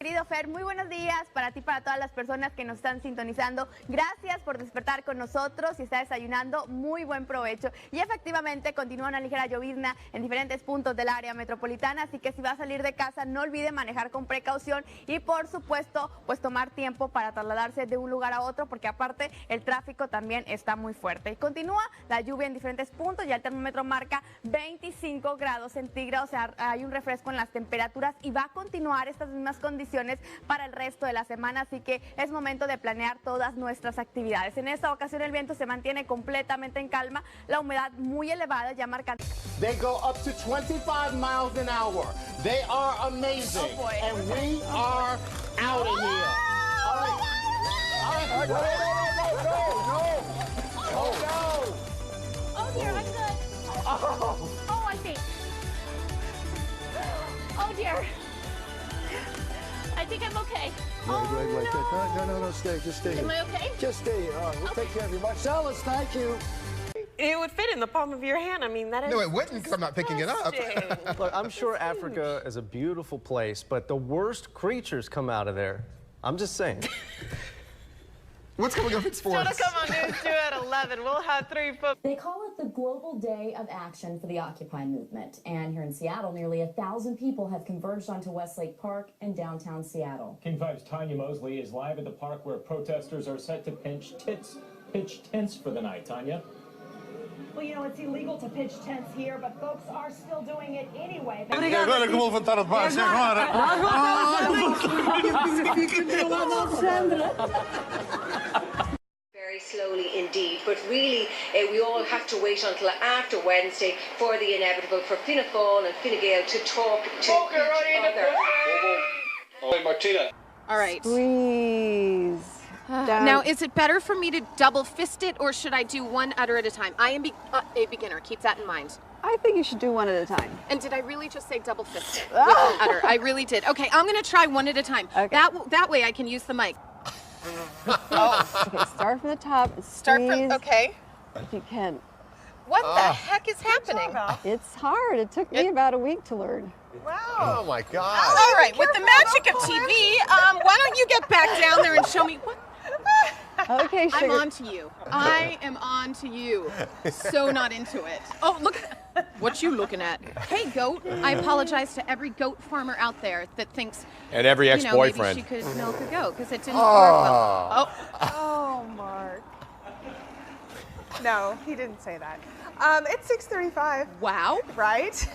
querido Fer, muy buenos días para ti, para todas las personas que nos están sintonizando. Gracias por despertar con nosotros. Si está desayunando, muy buen provecho. Y efectivamente continúa una ligera llovizna en diferentes puntos del área metropolitana, así que si va a salir de casa no olvide manejar con precaución y por supuesto pues tomar tiempo para trasladarse de un lugar a otro, porque aparte el tráfico también está muy fuerte. Y continúa la lluvia en diferentes puntos, ya el termómetro marca 25 grados centígrados, o sea, hay un refresco en las temperaturas y va a continuar estas mismas condiciones para el resto de la semana, así que es momento de planear todas nuestras actividades. En esta ocasión el viento se mantiene completamente en calma, la humedad muy elevada, ya marca. They go up to 25 miles an hour. They are amazing. Oh boy. And we are out of here. All right. All right. No. Oh dear, I'm good. Oh, I think. Oh dear. I think I'm okay. Wait. No, stay. Just stay. Am I okay? Just stay. We'll take care of you. Marcellus, thank you. It would fit in the palm of your hand. I mean, that is. No, it wouldn't because I'm not picking it up. Look, I'm sure Africa is a beautiful place, but the worst creatures come out of there. I'm just saying. What's coming up in sports? Still to come on News 2 at 11. We'll have 3 football. They call it the Global Day of Action for the Occupy movement. And here in Seattle, nearly 1,000 people have converged onto Westlake Park in downtown Seattle. King 5's Tanya Mosley is live at the park where protesters are set to pitch tents for the night. Tanya? Well, you know, it's illegal to pitch tents here, but folks are still doing it anyway. Very slowly indeed, but really we all have to wait until after Wednesday for the inevitable, for Fianna Fáil and Fine Gael to talk to each other. Martina. All right. Please. Now, is it better for me to double fist it, or should I do one udder at a time? I am a beginner. Keep that in mind. I think you should do one at a time. And did I really just say double fist it with an udder? I really did. Okay, I'm going to try one at a time. Okay. That way I can use the mic. Okay, start from the top. Start from, okay. If you can. What the heck is happening? It's hard. It took me about a week to learn. Oh my God. All right, with the magic of TV, why don't you get back down there and show me what? Okay, sugar. I'm on to you. I am on to you. So not into it. Oh, look. What you looking at? Hey, goat. I apologize to every goat farmer out there that thinks. And every ex-boyfriend. Maybe she could milk a goat because it didn't work well. Oh, Mark. No, he didn't say that. It's 6:35. Wow. Right?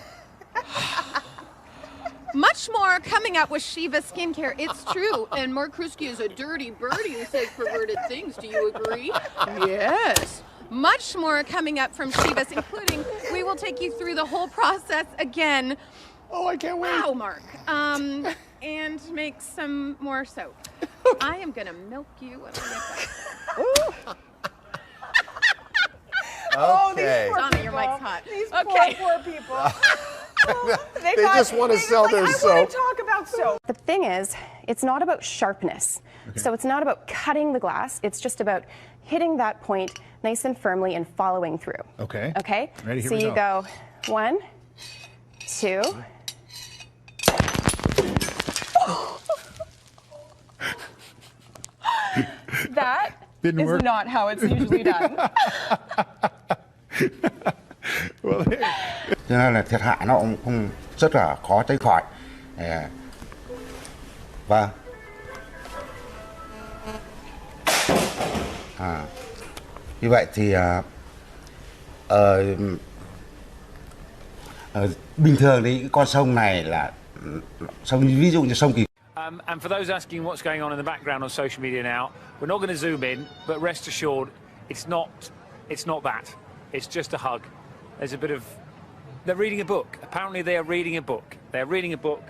Much more coming up with Shiva Skincare. It's true. And Mark Krusky is a dirty birdie who says perverted things. Do you agree? Yes. Much more coming up from Shiva's, including we will take you through the whole process again. Oh, I can't wait. Wow, Mark. And make some more soap. I am going to milk you when I get back. Okay. Donna, your mic's hot. These poor people. They just want to sell their I soap. want to talk about soap. The thing is, it's not about sharpness. Okay. So it's not about cutting the glass. It's just about hitting that point nice and firmly and following through. Okay. Okay? Ready, here so we you go 1, 2. That Didn't is work. not how it's usually done. Well, Cho nên là thiệt hại nó cũng không rất là khó tránh khỏi. Vâng. Như vậy thì bình thường thì cái con sông này là sông, ví dụ như sông Kỳ. And for those asking what's going on in the background on social media now, we're not going to zoom in, but rest assured, it's not that. It's just a hug. There's a bit of. They're reading a book. Apparently, they are reading a book. They're reading a book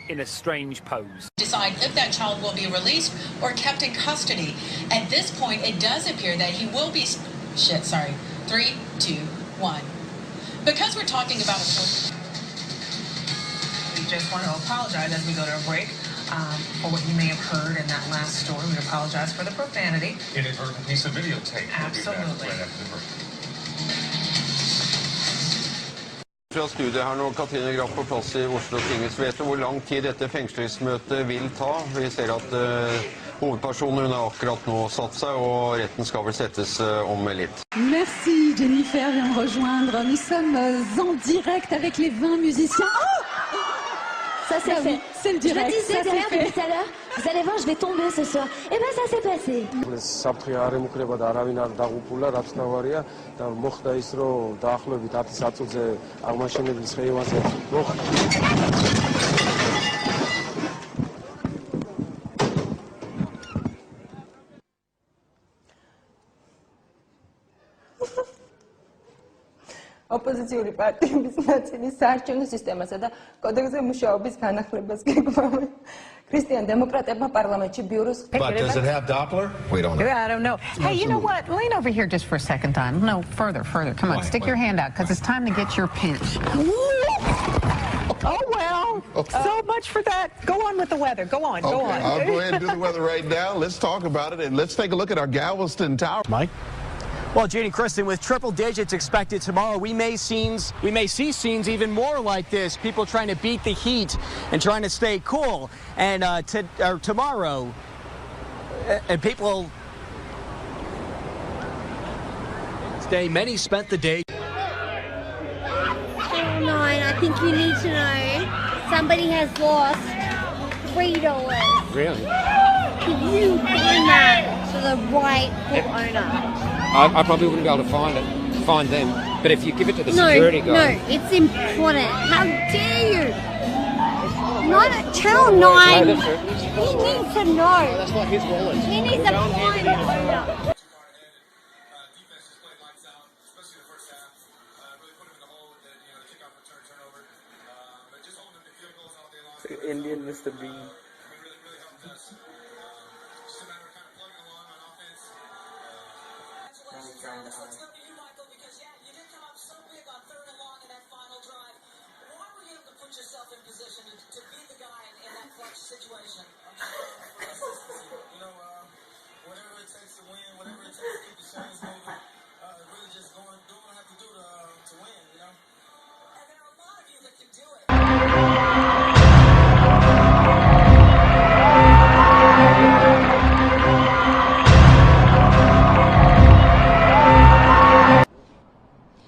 in a strange pose. Decide if that child will be released or kept in custody. At this point, it does appear that he will be. 3, 2, 1. Because we're talking about a. We just want to apologize as we go to a break for what you may have heard in that last story. We apologize for the profanity. Inadvertent piece of videotape. Absolutely. We'll be back right after the break. Fra studiet her nå, Katrine Graff på plass I Oslo tingets. Vet du hvor lang tid dette fengslingsmøtet vil ta? Vi ser at hovedpersonen har akkurat nå satt seg, og retten skal vel settes om litt. Merci, Jennifer vient me rejoindre. Nous sommes en direct avec les 20 musiciens. Oh, ça s'est fait. C'est le direct. Je disais derrière depuis tout à l'heure, vous allez voir, je vais tomber ce soir. Et ben ça s'est passé. საფრთხე არ ემუქრება და არავინ არ დაღუპულა, რაც თავარია და მოხდა ის, რომ დაახლოებით 10 საათზე აღმაშენებლის ხეივანზე ოპოზიციური პარტიების ნაწილი საარჩევნო სისტემასა და კოდექსზე მუშაობის განახლებას გეგმავენ. Christian Democratemma parlamentში ბიუროს But does it have Doppler? We don't know. I don't know. Hey, you know what? Lean over here just for a second time. No, further. Come on, stick your hand out, because it's time to get your pinch. Oh, well, so much for that. Go on with the weather. Go on. I'll go ahead and do the weather right now. Let's talk about it, and let's take a look at our Galveston Tower. Mike? Well, Janie Kristen, with triple digits expected tomorrow, we may see scenes even more like this. People trying to beat the heat and trying to stay cool. And tomorrow, and people today, many spent the day. $9. I think you need to know somebody has lost $3. Really? Could you find that to the rightful owner? I probably wouldn't be able to find them. But if you give it to the security guy... No, it's important. How dare you? Not at Channel 9. He needs to know. That's like his wallet. He needs to find the owner. Indian Mr. Bean.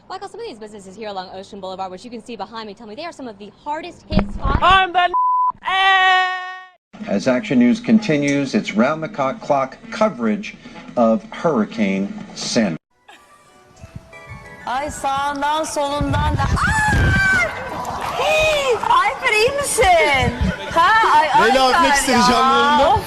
Michael, some of these businesses here along Ocean Boulevard, which you can see behind me, tell me they are some of the hardest hit spots. I'm the As Action News continues its round-the-clock coverage of Hurricane Sandy. Ay sağından solundan da. Hey, Alper iyi misin? Ha, ay Ne yapmak isteyeceğim yanında?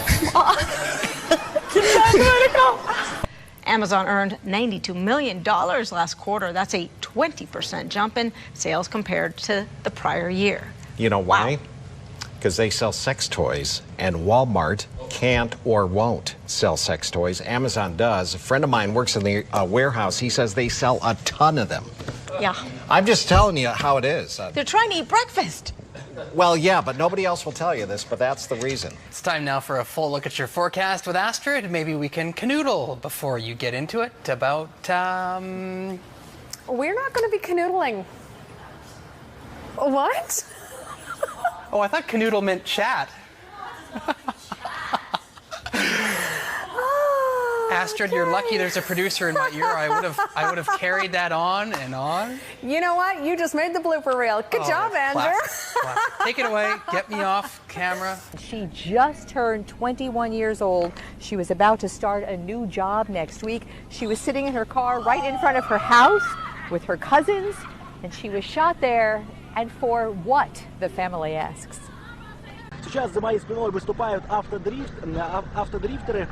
Amazon earned $92 million last quarter. That's a 20% jump in sales compared to the prior year. You know why? Because they sell sex toys, and Walmart can't or won't sell sex toys. Amazon does. A friend of mine works in the warehouse. He says they sell a ton of them. Yeah. I'm just telling you how it is. They're trying to eat breakfast. Well, yeah, but nobody else will tell you this, but that's the reason. It's time now for a full look at your forecast with Astrid. Maybe we can canoodle before you get into it about, We're not going to be canoodling. What? Oh, I thought canoodle meant chat. Astrid, you're lucky there's a producer in my ear. I would have carried that on and on. You know what? You just made the blooper reel. Good job, Andrew. Classic. Take it away. Get me off camera. She just turned 21 years old. She was about to start a new job next week. She was sitting in her car right in front of her house with her cousins, and she was shot there. And for what, the family asks. Сейчас за моей спиной выступают автодрифтеры.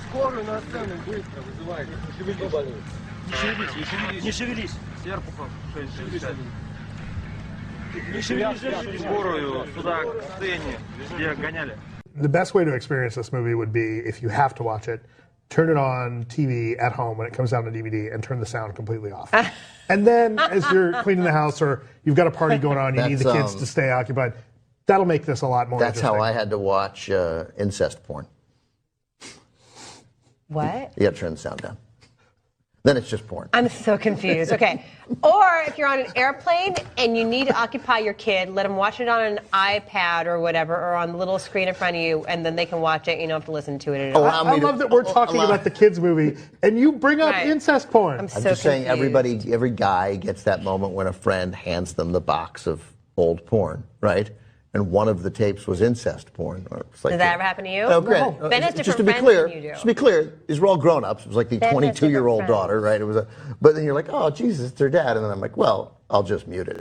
Скорую на сцену быстро вызывайте. Шевели болезнь. Не шевелись. Сверху шевелись. Не шевелись. Скорую сюда, к сцене, где гоняли. The best way to experience this movie would be, if you have to watch it, turn it on TV at home when it comes out on DVD and turn the sound completely off. And then as you're cleaning the house or you've got a party going on, you need the kids to stay occupied, That'll make this a lot more That's interesting. how I had to watch incest porn. What? You got to turn the sound down. Then it's just porn. I'm so confused. Okay. Or if you're on an airplane and you need to occupy your kid, let them watch it on an iPad or whatever, or on the little screen in front of you, and then they can watch it. You don't have to listen to it at all. I love that we're talking about the kids' movie, and you bring up incest porn. I'm so just saying, confused. every guy gets that moment when a friend hands them the box of old porn, right? And one of the tapes was incest porn. It's like Did that ever happen to you? Oh, great. Ben has different Just to be friends clear, than you do. just to be clear, these were all grown-ups. It was like the Ben has different 22-year-old friends. daughter, right? But then you're like, oh, Jesus, it's their dad. And then I'm like, well, I'll just mute it.